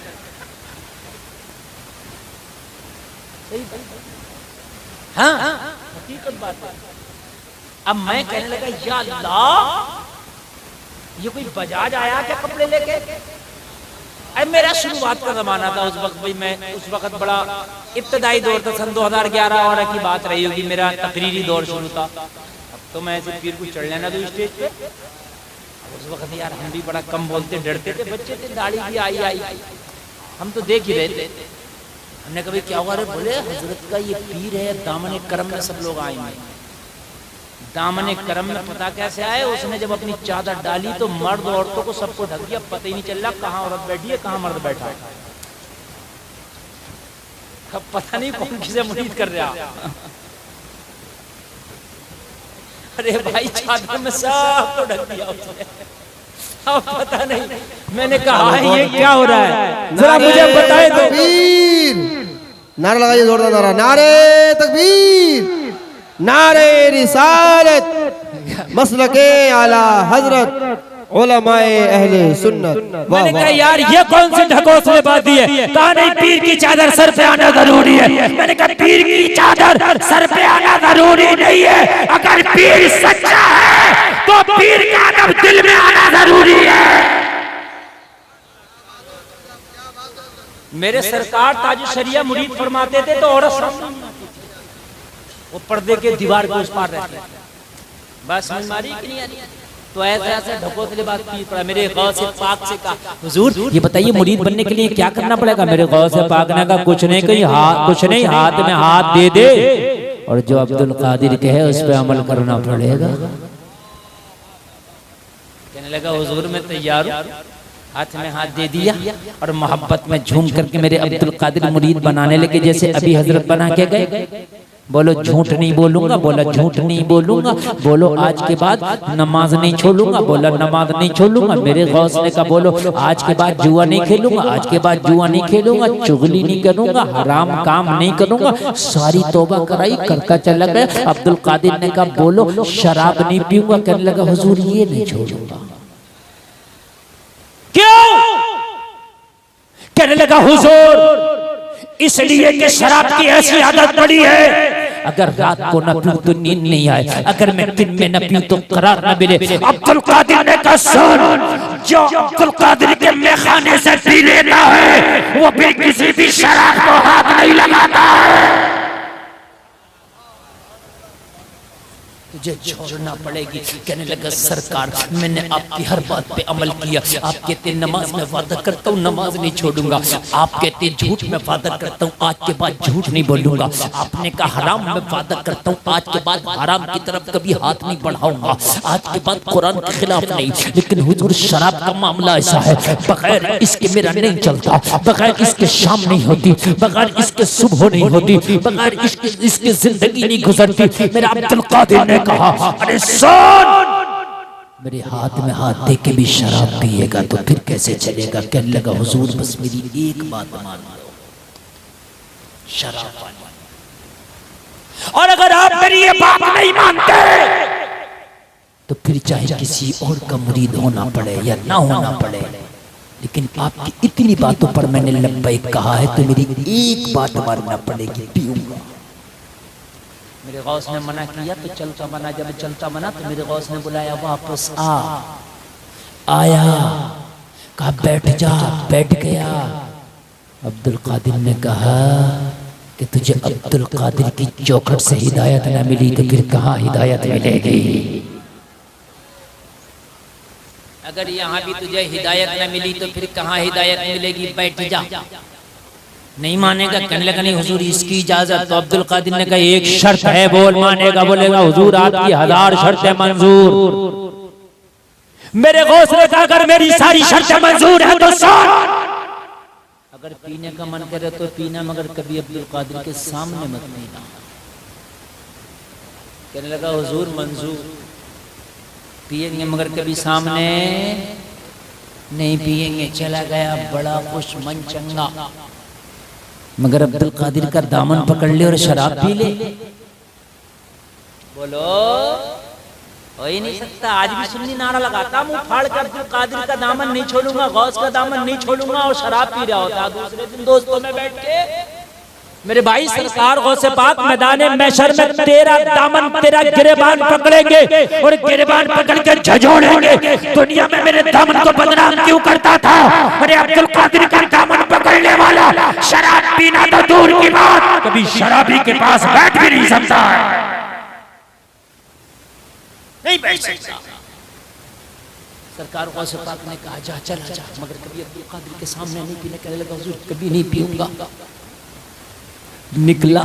हाँ हकीकत बात है। अब मैं कहने लगा या अल्लाह, ये कोई बजाज आया क्या कपड़े लेके? अब मेरा शुरुआत का जमाना था उस वक्त भाई, मैं उस वक्त बड़ा इब्तदाई दौर था, सन 2011 और की बात रही होगी, मेरा तकरीरी दौर शुरू था। अब तो मैं ऐसे पीर को चढ़ लेना तो स्टेज पे। उस वक्त यार हम भी बड़ा कम बोलते, डरते थे, बच्चे थे, दाढ़ी भी आई, हम तो देख ही रहे थे। हमने कभी क्या हुआ रे, बोले हजरत का ये पीर है, दामन करम में सब लोग आएंगे। दामन करम में पता कैसे आए, उसने जब अपनी चादर डाली तो मर्द औरतों को सबको ढक दिया, पता ही नहीं चल रहा कहाँ औरत बैठी है कहाँ मर्द बैठा है। अब पता नहीं कौन किसे मुरीद कर रहा। अरे भाई चादर में सबको ढक दिया उसने। अब पता नहीं, मैंने कहा ये क्या हो रहा है, जरा मुझे बताए तो। नारा लगाइए, जोरदार नारा, नारे तकबीर, नारे रिसालत, मसलके आला हजरत, उलमाए अहले सुन्नत। मैंने कहा यार ये कौन सी ढकोस में बात है, कहा नहीं पीर की चादर सर पे आना जरूरी है। मैंने कहा पीर की चादर सर पे आना जरूरी नहीं है, अगर पीर सच्चा है तो पीर का अदब दिल में आना जरूरी है। मेरे सरकार ताज शरिया मुरीद फरमाते थे तो औरत सामने वो पर्दे के दीवार के उस पार रहते, बस मारी कि नहीं आती। तो ऐसे ढकोसले बात की पड़ा। मेरे गौस से पाक से कहा, हुजूर ये बताइए मुरीद बनने के लिए क्या करना पड़ेगा? मेरे गौस से पाक ने कहा कुछ नहीं, कहीं कुछ नहीं, हाथ में हाथ दे दे और जो अब्दुल कादिर के है उस पर अमल करना पड़ेगा। कहने लगा हुजूर मैं तैयार हूं, हाथ में हाथ दे दिया और मोहब्बत में झूम करके मेरे अब्दुल कादिर मुरीद बनाने लगे, जैसे अभी हजरत बना के गए। बोलो झूठ नहीं बोलूंगा, बोला झूठ नहीं बोलूंगा, बोलो आज के बाद नमाज नहीं छोड़ूंगा, बोला नमाज नहीं छोड़ूंगा। मेरे गौस ने कहा बोलो आज के बाद जुआ नहीं खेलूंगा, आज के बाद जुआ नहीं खेलूंगा, चुगली नहीं करूंगा, हराम काम नहीं करूंगा। सारी तौबा कराई, करता चला गया। अब्दुल कादिर ने कहा बोलो शराब नहीं पीऊंगा, कहने लगा हुजूर ये नहीं छोड़ूंगा। क्यों? कहने लगा हुजूर इसलिए कि शराब की ऐसी आदत पड़ी है, अगर रात को न पीऊं तो नींद नहीं आए, अगर मैं दिन में न पीऊं तो करार न मिले। अब्दुल कादिर ने कहा सुन, जो अब्दुल कादिर के मेखाने से पी लेता है वो फिर किसी भी शराब को हाथ नहीं लगाता है। तुझे छोड़ना पड़ेगी। कहने लगा सरकार मैंने आपकी हर बात पे अमल किया, आप कहते नमाज में वादा करता हूँ नमाज नहीं छोड़ूंगा, आप कहते झूठ में वादा करता हूँ आज के बाद झूठ नहीं बोलूंगा, आपने कहा हराम में वादा करता हूँ आज के बाद हराम की तरफ कभी हाथ नहीं बढ़ाऊंगा, आज के बाद कुरान के खिलाफ नहीं। लेकिन हुजूर शराब का मामला ऐसा है, बगैर इसके मेरा नहीं चलता, बगैर इसके शाम नहीं होती, बगैर इसके सुबह नहीं होती, बगैर इसके जिंदगी नहीं गुजरती। मेरा अब्दुल कादिर ने कहा अरे सुन, मेरे हाथ में हाथ दे के भी शराब पिएगा तो फिर कैसे चलेगा? कहने लगा हुजूर बस मेरी एक बात मान लो, शराब पानी, और अगर आप मेरी ये बात नहीं मानते तो फिर चाहे किसी और का मुरीद होना पड़े या ना होना पड़े, लेकिन आपकी इतनी बातों पर मैंने लब्बैक कहा है तो मेरी एक बात मानना पड़ेगी, पीऊंगा। मेरे गौस ने मना किया तो चलता मना, जब चलता मना तो मेरे गौस ने बुलाया वापस आया, कहा बैठ जा, बैठ गया। अब्दुल कादिर ने कहा कि तुझे अब्दुल कादिर की चौखट से हिदायत न मिली तो फिर कहाँ हिदायत मिलेगी? अगर यहाँ भी तुझे हिदायत न मिली तो फिर कहाँ हिदायत मिलेगी? बैठ जा। नहीं मानेगा, कहने लगा नहीं हुजूर इसकी इजाजत। तो अब्दुल कादिर ने कहा एक शर्त है, बोल मानेगा? बोलेगा हुजूर आपकी 1000 शर्तें मंजूर। मेरे गौस ने कहा अगर मेरी सारी शर्तें मंजूर है तो सुन, अगर पीने का मन करे तो पीना, मगर कभी अब्दुल कादिर के सामने मत पीना। कहने लगा हुजूर मंजूर, पिएंगे मगर कभी सामने नहीं पिएंगे, चला गया बड़ा खुश मन चंगा। मगर अब्दुल कादिर का दामन पकड़ ले और शराब पी ले, बोलो हो ही नहीं सकता। आज भी सुन्नी नारा लगाता, मुंह फाड़ कर अब्दुल कादिर का दामन नहीं छोड़ूंगा, गौस का दामन नहीं छोड़ूंगा, और शराब पी रहा होता। दूसरे दिन दोस्तों में बैठ के मेरे भाई सरकार गौसे पाक मैदाने महशर में तेरा दामन तेरा गिरेबान पकड़ेंगे और गिरेबान पकड़ के झंझोड़ेंगे। दुनिया में मेरे दामन को बदनाम क्यों करता था? अरे अब्दुल कादिर का दामन पकड़ने वाला शराब पीना तो दूर की बात, कभी शराबी के पास बैठ भी नहीं सकता, नहीं बैठ सकता। सरकार गौसे पाक ने कहा जा चला जा, मगर कभी अब्दुल कादिर के सामने नहीं पीने, कहने लगा हुजूर कभी नहीं पीऊंगा। निकला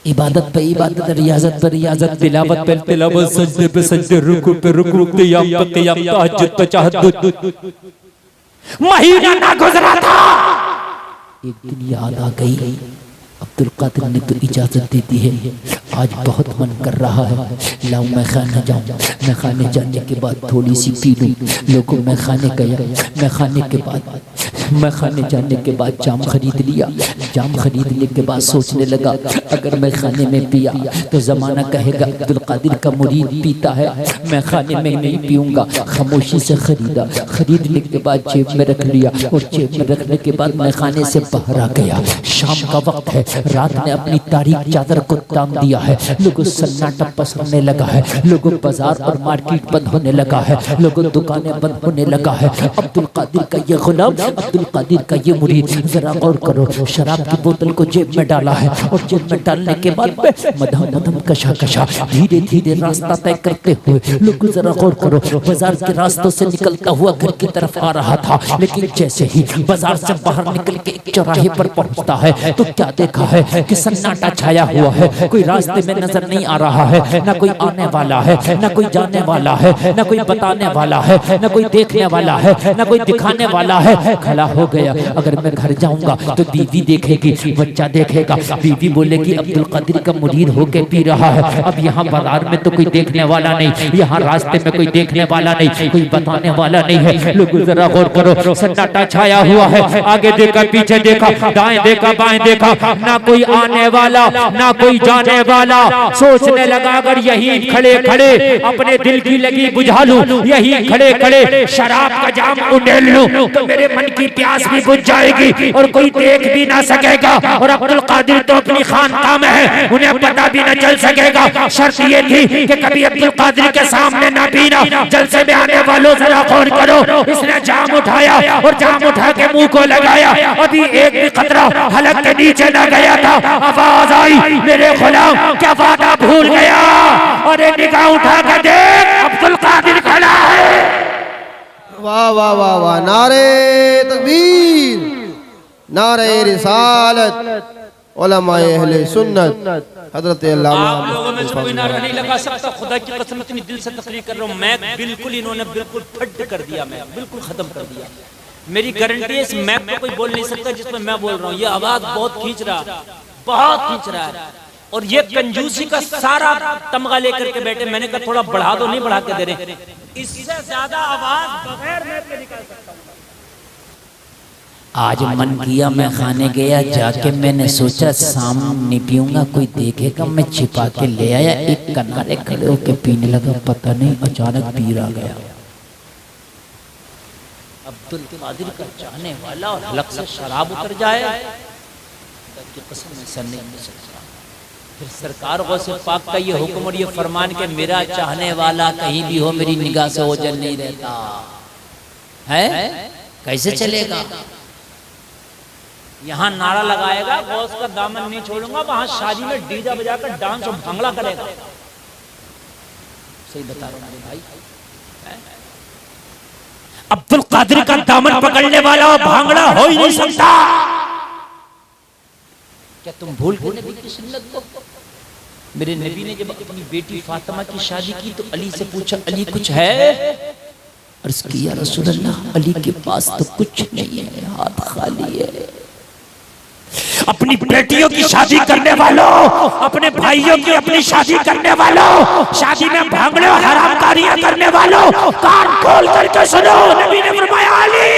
इबादत पे इबादत, रियाजत पे रियाजत, तिलावत पे तिलावत, सजदे पे सजदे, रुकू पे रुकू, क़ियाम पे क़ियाम, तहज्जुद पे तहज्जुद। महीना ना गुजरा था, एक दिन याद आ गई, अब्दुल कादिर ने तो इजाजत दे दी है, आज बहुत मन कर रहा है, लाओ मैं खाने जाऊँ। मैं खाने जाने के बाद थोड़ी सी पी लूँ। लोगों मैं खाने गया, मैं खाने जाने के बाद जाम खरीद लिया। जाम खरीदने के बाद सोचने लगा अगर मैं खाने में पिया तो ज़माना कहेगा अब्दुल कादिर का मुरीद पीता है, मैं खाने में नहीं पीऊँगा। खामोशी से खरीदा, खरीदने के बाद जेब में रख लिया, और जेब में रखने के बाद मैं खाने से बाहर आ गया। शाम का वक्त है, रात ने अपनी तारीख चादर को ताम दिया है, लोगों सन्नाटा पसरने लगा है, लोगों बाजार और मार्केट बंद होने लगा है, लोगों दुकानें बंद होने लगा है। अब्दुल कादिर का ये गुलाम, अब्दुल कादिर का ये मुरीद, जरा गौर करो, शराब की बोतल को जेब में डाला है, और जेब में डालने के बाद मदम मदम कशा कशा धीरे धीरे रास्ता तय करते हुए, लोग जरा गौर करो, बाजार के रास्तों से निकलता हुआ घर की तरफ आ रहा था। लेकिन जैसे ही बाजार से बाहर निकल के एक चौराहे पर पहुंचता है तो क्या देखा है कि सन्नाटा छाया हुआ है, कोई रास्ते में नजर नहीं आ रहा है, ना कोई आने वाला है, ना कोई जाने वाला है, ना कोई बताने वाला है, ना कोई देखने वाला है, ना कोई दिखाने वाला है। खड़ा हो गया, अगर मैं घर जाऊंगा तो बीवी देखेगी, बच्चा देखेगा, बीवी बोलेगी अब्दुल कादिर का मुरीद होके पी रहा है। अब यहाँ बाजार में तो कोई देखने वाला नहीं, यहाँ रास्ते में कोई देखने वाला नहीं, कोई बताने वाला नहीं है। लोग जरा गौर करो, सन्नाटा छाया हुआ है, आगे देखा पीछे देखा, दाएं देखा बाएं देखा, ना कोई आने वाला ना कोई जाने वाला। सोचने लगा अगर यही खड़े खड़े अपने दिल की लगी बुझा लूं, यही खड़े खड़े शराब का जाम उंडेल लूं, तो मेरे मन की प्यास भी बुझ जाएगी और कोई देख भी ना सकेगा। और अब्दुल कादिर तो अपनी खानकाह में है, उन्हें पता भी न चल सकेगा। शर्त ये थी कि कभी अब्दुल कादिर के सामने ना पीना। जलसे में आने वालों जरा गौर करो, इसने जाम उठाया और जाम उठा के मुंह को लगाया, अभी एक भी खतरा हलक के नीचे न गया था। आवाज आई मेरे गुलाम क्या वादा भूल गया? अरे निगाह उठा के देख, अब्दुल कादिर खड़ा है। वाह वाह वाह वाह, नारे तकबीर, नारे रिसालत, उलमाए अहले सुन्नत, हजरत अल्लामा। आप लोगों में से कोई नारा नहीं लगा सकता, खुदा की कसम इतनी दिल से तकरीर कर रहा हूँ मैं, बिल्कुल इन्होंने बिल्कुल फट कर दिया, मैं बिल्कुल खत्म कर दिया। मेरी गारंटी है इस मैप को कोई बोल नहीं सकता जिसमें मैं बोल रहा हूँ। ये आवाज बहुत खींच रहा है, और ये कंजूसी का सारा तमगा लेकर के बैठे। मैंने कहा थोड़ा बढ़ा दो, नहीं बढ़ा के दे रहे, इससे ज्यादा आवाज बगैर मैप के निकाल सकता हूं। आज मन किया मैं खाने गया, जाके मैंने सोचा सामने पीऊंगा, कोई देखेगा, मैं छिपा के ले आया, एक किनारे खड़े होके पीने लगा, पता नहीं अचानक पी आ गया। अब्दुल कादिर का चाहने वाला और हलक से शराब उतर जाए, कसम ऐसा नहीं हो सकता। फिर सरकार गौसे पाक का ये हुक्म और ये फरमान के मेरा चाहने वाला कहीं भी हो मेरी निगाह से ओझल नहीं रहता है, कैसे चलेगा? यहाँ नारा लगाएगा गौस का दामन नहीं छोड़ूंगा, वहां शादी में डीजा बजाकर डांस और भांगड़ा करेगा। सही बता रहा हूँ भाई, अब्दुल कादिर का दामन पकड़ने वाला भांगड़ा हो ही नहीं सकता। क्या तुम भूल गए नबी की सुन्नत को? मेरे नबी ने जब अपनी बेटी फातिमा की शादी की तो अली से पूछा, अली कुछ है? अर्ज़ किया रसूल अल्लाह, अली के पास तो कुछ नहीं है, हाथ खाली है। अपनी बेटियों की शादी करने वालों, अपने भाइयों की अपनी शादी करने वालों, शादी में भांगड़े और हरामकारियां करने वालों, कान खोल करके सुनो। नबी ने फरमाया अली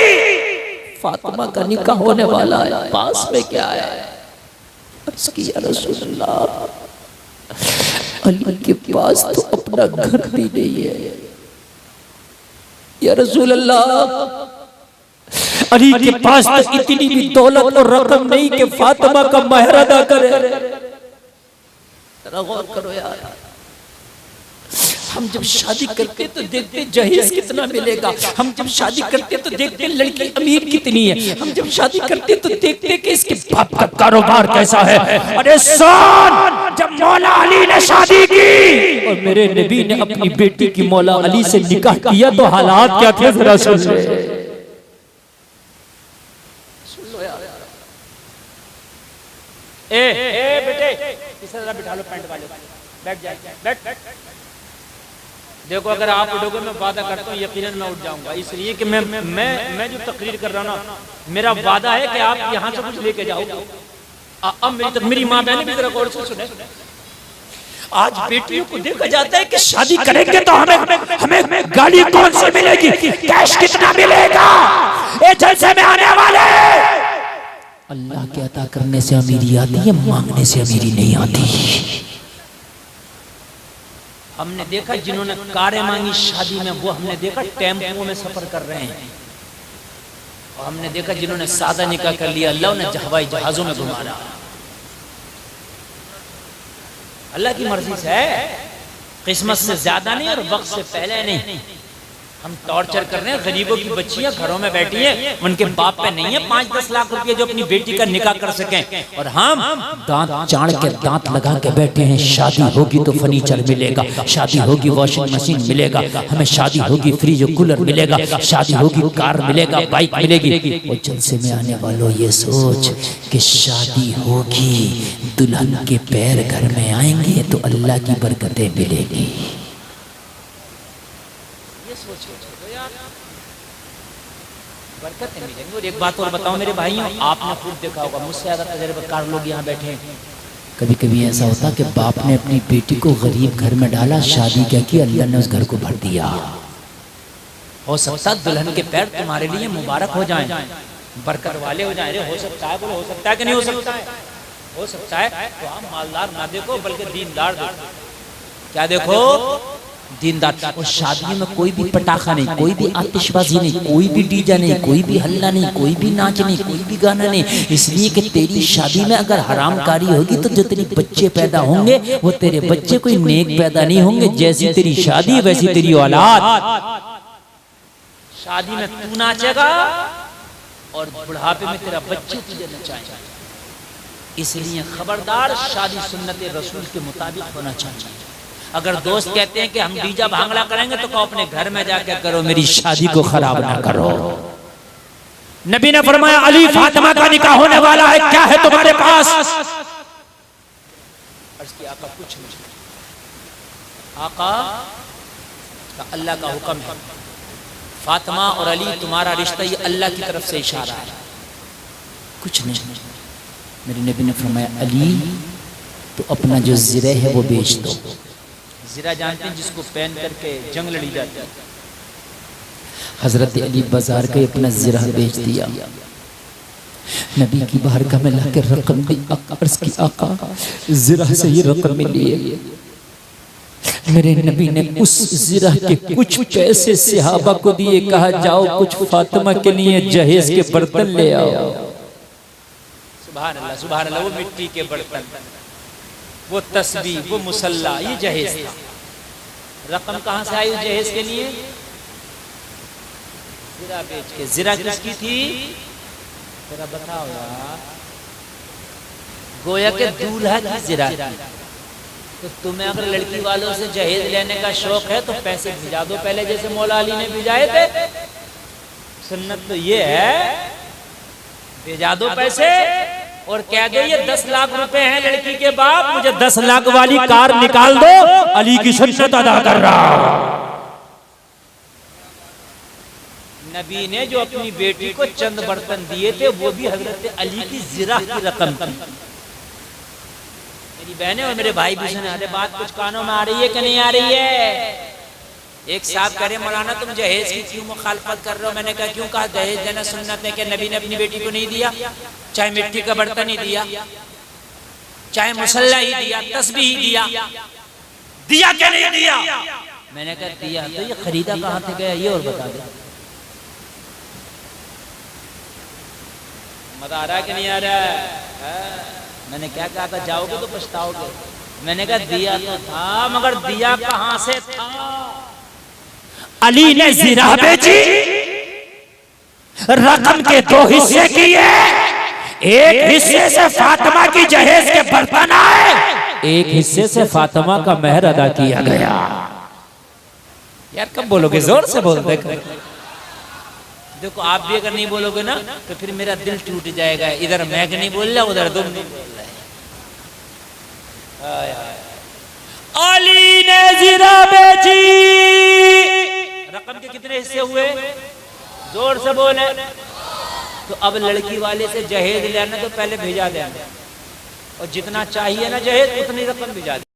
फातिमा का निकाह होने वाला है, पास में क्या है? अर्ज़ किया रसूलुल्लाह, अली के पास तो अपना घर भी नहीं है या रसूलुल्लाह। अली के पास तो इतनी भी दौलत और रकम नहीं कि फातिमा का महर अदा करे। जरा गौर करो यार, हम जब शादी करते तो देखते जहेज कितना मिलेगा, हम जब शादी करते तो देखते लड़की अमीर कितनी है, हम जब शादी करते तो देखते कि इसके बाप का कारोबार कैसा है। अरे सुन, जब मौला अली ने शादी की और मेरे नबी ने अपनी बेटी की मौला अली से निकाह किया तो हालात क्या थे जरा सुन लो। ए बेटे इसे जरा बिठा लो, पैंट वाले बैठ जाए, बैठ। देखो अगर आप उठोगे मैं वादा करता हूँ यकीनन मैं उठ जाऊंगा, इसलिए कि मैं जो तकरीर कर रहा हूँ ना, मेरा वादा है कि आप यहाँ से कुछ लेके जाओगे। अब मेरी माँ बहन भी जरा गौर से सुने। आज बेटियों को देखा जाता है कि शादी करेंगे तो हमें गाड़ी कौन सी मिलेगी, कैश कितना मिलेगा, ये जलसे में आने वाले। अल्लाह के अता करने से अमीरी आती है, मांगने से अमीरी नहीं आती। हमने देखा जिन्होंने कारें मांगी शादी में, वो हमने देखा टेम्पो में सफर कर रहे हैं, और हमने देखा जिन्होंने सादा निकाह कर लिया अल्लाह ने हवाई जहाजों में घुमा रहा। अल्लाह की मर्जी से है, किस्मत से ज्यादा नहीं और वक्त से पहले नहीं। हम टॉर्चर कर रहे हैं, गरीबों की बच्चियां घरों में बैठी हैं, उनके बाप पे नहीं है 5-10 लाख रुपए जो अपनी बेटी का निकाह कर सकें, और हम दांत चाड़ के दांत लगा के बैठे हैं। शादी होगी तो फर्नीचर मिलेगा, शादी होगी वॉशिंग मशीन मिलेगा, हमें शादी होगी फ्रिज और कूलर मिलेगा, शादी होगी कार मिलेगा, बाइक मिलेगी। और जलसे में आने वालों ये सोच कि शादी होगी, दुल्हन के पैर घर में आएंगे तो अल्लाह की बरकतें मिलेगी। बरकतें मिलेंगी। और एक बात और बताऊं मेरे भाइयों, आपने खुद देखा होगा, मुझसे ज्यादा तजुर्बेकार लोग यहाँ बैठे हैं। कभी कभी ऐसा होता कि बाप ने अपनी बेटी को गरीब घर में डाला, शादी क्या की, अल्लाह ने उस घर को भर दिया। हो सकता है दुल्हन के पैर तुम्हारे लिए मुबारक हो जाएं, बरकत वाले हो जाएं। हो सकता है, बोलो हो सकता है कि नहीं हो सकता है? हो सकता है। तो हम मालदार ना देखो बल्कि दीनदार देखो। क्या देखो? दीनदार। और शादियों में कोई भी पटाखा नहीं, कोई भी आतिशबाजी नहीं, कोई भी डीजे नहीं, कोई भी हल्ला नहीं, कोई भी नाच नहीं, कोई भी गाना नहीं। इसलिए कि तेरी शादी में अगर हरामकारी होगी तो जो तेरे बच्चे पैदा होंगे वो तेरे बच्चे कोई नेक पैदा नहीं होंगे। जैसी तेरी शादी वैसी तेरी औलाद। शादी में तू नाचेगा और बुढ़ापे में तेरा बच्चे तुझे नचाएगा। इसलिए खबरदार, शादी सुन्नत रसूल के मुताबिक होना चाहिए। अगर दोस्त कहते हैं कि हम डीजा भांगड़ा करेंगे तो कहो अपने घर में जाके करो, मेरी शादी को खराब ना करो। नबी ने फरमाया अली फातिमा का निकाह होने वाला है, क्या है तुम्हारे पास? अर्ज़ किया आका कुछ नहीं। आका का अल्लाह का हुक्म है, फातिमा और अली तुम्हारा रिश्ता ये अल्लाह की तरफ से इशारा है, कुछ नहीं। मेरे नबी ने फरमाया अली तो अपना जो ज़िरा है वो बेच दो। ज़िरा जानते हैं जिसको पहन करके जंग लड़ी जाती है। हजरत अली बाजार के अपना ज़िरा बेच दिया। नबी की बारगाह में लाके रकम दी। अर्ज़ की आका ज़िरा से ये रकम मिली है। मेरे नबी ने उस ज़िरा के कुछ पैसे सहाबा को दिए, कहा जाओ कुछ फातिमा के लिए जहेज के बर्तन ले आओ। सुभान अल्लाह, सुभान अल्लाह। वो मिट्टी के बर्तन, वो तस्बीह, वो मुसल्ला, ये जहेज था। रकम कहाँ से आई उस जहेज के लिए? ज़िरा बेच के। ज़िरा किसकी थी जरा बताओ यार? गोया के दूल्हा की ज़िरा थी। तो तुम्हें अगर लड़की वालों से जहेज लेने का शौक है तो पैसे भिजा दो पहले, जैसे मौला अली ने भिजाए थे। सुन्नत तो ये है, भिजा दो पैसे और कह दो ये 10 लाख रुपए हैं लड़की के बाप, मुझे 10 लाख वाली कार निकाल दो, अली की सुन्नत अदा कर रहा। नबी ने जो अपनी बेटी को चंद बर्तन दिए थे वो भी हजरत अली की जिरा की रकम थी। मेरी बहनें और मेरे भाई भी सुने, अरे बात कुछ कानों में आ रही है कि नहीं आ रही है? एक साहब कह रहे मौलाना तुम जहेज की क्यों मुखालफत कर रहे हो? मैंने कहा क्यों? कहा जहेज देना सुन्नत है कि नबी ने अपनी बेटी को नहीं दिया, चाहे मिट्टी का बर्तन ही दिया, चाहे मुसल्ला ही दिया, तस्बीह ही दिया, दिया क्या नहीं दिया? मैंने कहा दिया। तो ये खरीदा कहाँ से गया ये और बता दे। मजा आ रहा है कि नहीं आ रहा है? मैंने क्या कहा था, जाओगे तो पछताओगे। मैंने कहा दिया तो था, मगर दिया कहाँ से था? अली ने जिरा बेची, रकम के दो हिस्से किए, एक हिस्से से फातिमा की जहेज के बर्तन आए, एक हिस्से से फातिमा का मेहर अदा किया गया। यार कब बोलोगे? जोर से बोल दे। देखो आप भी अगर नहीं बोलोगे ना तो फिर मेरा दिल टूट जाएगा। इधर मैं नहीं बोल रहा, उधर तुम नहीं बोल रहे। अली ने जिरा बेची, रकम के कितने हिस्से हुए? जोर से बोले। तो अब लड़की वाले से जहेज लेना तो पहले भेजा देना, और जितना चाहिए ना जहेज उतनी रकम भेजा दे।